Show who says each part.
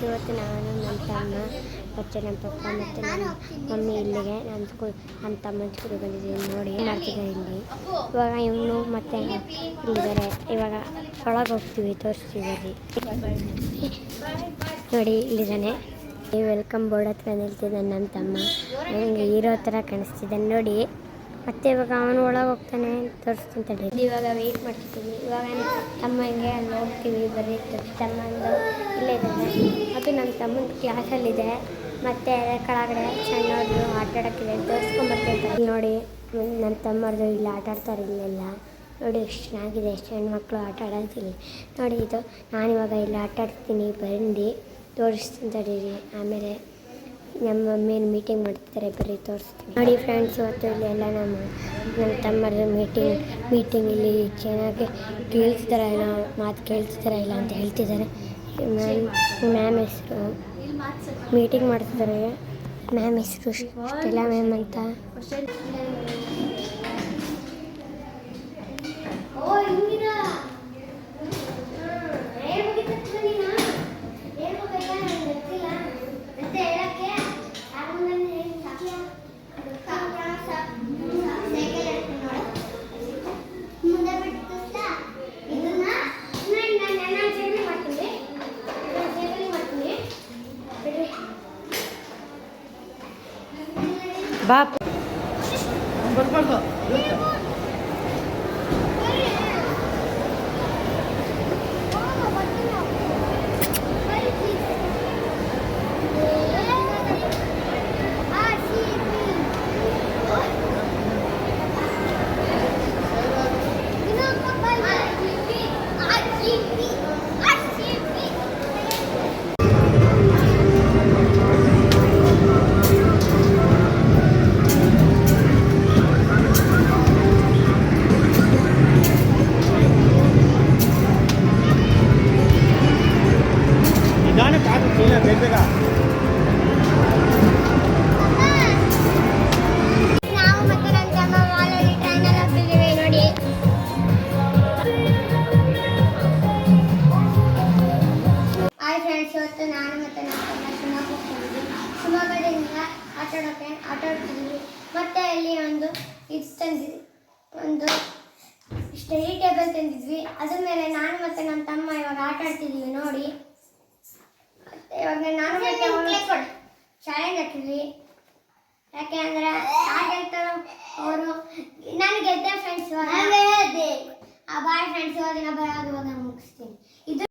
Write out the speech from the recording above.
Speaker 1: ಇವತ್ತು ನಾನು ನನ್ನ ತಮ್ಮ ಮತ್ತು ನಮ್ಮ ಪಪ್ಪ ಮತ್ತು ನನ್ನ ಮಮ್ಮಿ ಇಲ್ಲಿಗೆ ನಮ್ಮ ತಮ್ಮನ ಸ್ಕೂಲಿಗೆ ಬಂದಿದ್ದೀವಿ. ನೋಡಿ ಮಾಡ್ತಿದ್ದಾರೆ ಇಲ್ಲಿ. ಇವಾಗ ಇವನು ಮತ್ತು ಇಲ್ಲಿದ್ದಾರೆ. ಇವಾಗ ಒಳಗೆ ಹೋಗ್ತೀವಿ, ತೋರಿಸ್ತೀವಿ ನೋಡಿ. ಇಲ್ಲಿದ್ದಾನೆ. ವೆಲ್ಕಮ್ ಬೋರ್ಡ್ ಹತ್ರ ನಿಲ್ತಿದ್ದಾನೆ ನನ್ನ ತಮ್ಮ. ನನಗೆ ಹೀರೋ ಥರ ಕಾಣಿಸ್ತಿದ್ದಾನೆ ನೋಡಿ. ಮತ್ತೆ ಇವಾಗ ಅವನು ಒಳಗೆ ಹೋಗ್ತಾನೆ, ತೋರಿಸ್ತೀನಿ ತಡಿ. ಇವಾಗ ವೆಯ್ಟ್ ಮಾಡ್ತಿದ್ದೀವಿ. ಇವಾಗ ತಮ್ಮಂಗೆ ಅಲ್ಲಿ ಹೋಗ್ತೀವಿ. ಬರೀ ತಮ್ಮಂದು ಇಲ್ಲೇ ಇದ್ದಾನೆ. ಅದು ನಮ್ಮ ತಮ್ಮನ ಕ್ಲಾಸಲ್ಲಿದೆ. ಮತ್ತು ಕೆಳಗಡೆ ಸಣ್ಣವ್ರದ್ದು ಆಟ ಆಡೋಕ್ಕಿದೆ, ತೋರಿಸ್ಕೊಂಬರ್ತಿರ್ತಾರೆ ನೋಡಿ. ನನ್ನ ತಮ್ಮರದು ಇಲ್ಲಿ ಆಟ ಆಡ್ತಾರೆ ಇಲ್ಲೆಲ್ಲ ನೋಡಿ. ಎಷ್ಟು ಚೆನ್ನಾಗಿದೆ, ಎಷ್ಟು ಹೆಣ್ಮಕ್ಳು ಆಟ ಆಡೋದಿಲ್ಲ ನೋಡಿ. ಇದು ನಾನಿವಾಗ ಇಲ್ಲಿ ಆಟ ಆಡ್ತೀನಿ, ಬಂದು ತೋರಿಸ್ತೀನಿ ತಡೀರಿ. ಆಮೇಲೆ ನಮ್ಮ ಮಮ್ಮಿನ ಮೀಟಿಂಗ್ ಮಾಡ್ತಿದ್ದಾರೆ, ಬರೀ ತೋರಿಸ್ತೀನಿ ನೋಡಿ. ಫ್ರೆಂಡ್ಸ್, ಇವತ್ತು ಇಲ್ಲಿ ಎಲ್ಲ ನನ್ನ ತಮ್ಮರ ಮೀಟಿಂಗ್ ಇಲ್ಲಿ ಚೆನ್ನಾಗಿ ಕೇಳಿಸ್ತಾರ ಇಲ್ಲ, ಮಾತು ಕೇಳಿಸ್ತಾರ ಇಲ್ಲ ಅಂತ ಹೇಳ್ತಿದ್ದಾರೆ. ಮ್ಯಾಮ್ ಹೆಸರು ಮೀಟಿಂಗ್ ಮಾಡ್ತಿದ್ದಾರೆ. ಮ್ಯಾಮ್ ಹೆಸರು ಸ್ಟೆಲ್ಲಾ ಮ್ಯಾಮ್ ಅಂತ.
Speaker 2: ಬಾಪ್ ಬರ್ಬಾರ್ದು.
Speaker 1: ನಾವು ಮತ್ತೆ ನನ್ನ ತಮ್ಮ ಮಾಲಲ್ಲಿ ಟ್ರೈನಲ್ಲಿ ಹೋಗ್ತಿದ್ದೀವಿ ನೋಡಿ. ಹಾಯ್ ಫ್ರೆಂಡ್ಸ್, ಇವತ್ತು ನಾನು ಮತ್ತು ನನ್ನ ತಮ್ಮ ಶಿವಮೊಗ್ಗ ಹೋಗ್ತಿದ್ದೀವಿ. ಶಿವಮೊಗ್ಗದಿಂದ ಆಟ ಆಡ್ತಿದ್ದೀವಿ. ಮತ್ತು ಅಲ್ಲಿ ಒಂದು ಸ್ಟಡಿ ಟೇಬಲ್ ತಂದಿದ್ವಿ. ಅದ್ರ ಮೇಲೆ ನಾನು ಮತ್ತು ನನ್ನ ತಮ್ಮ ಇವಾಗ ಆಟ ಆಡ್ತಿದ್ದೀವಿ ನೋಡಿ. ಇವಾಗ ನಾನು ಚಾಲೆಂಜ್ ಹಾಕಿದ್ವಿ. ಯಾಕೆ ಅಂದರೆ ಯಾರು ಅವರು ನಾನು ಗೆದ್ದೆ ಫ್ರೆಂಡ್ಸ್. ಇವಾಗ ಬಾಯ್ ಫ್ರೆಂಡ್ಸ್, ಇವಾಗ ಬರೋದು ಇವಾಗ ಮುಗಿಸ್ತೀನಿ. ಇದು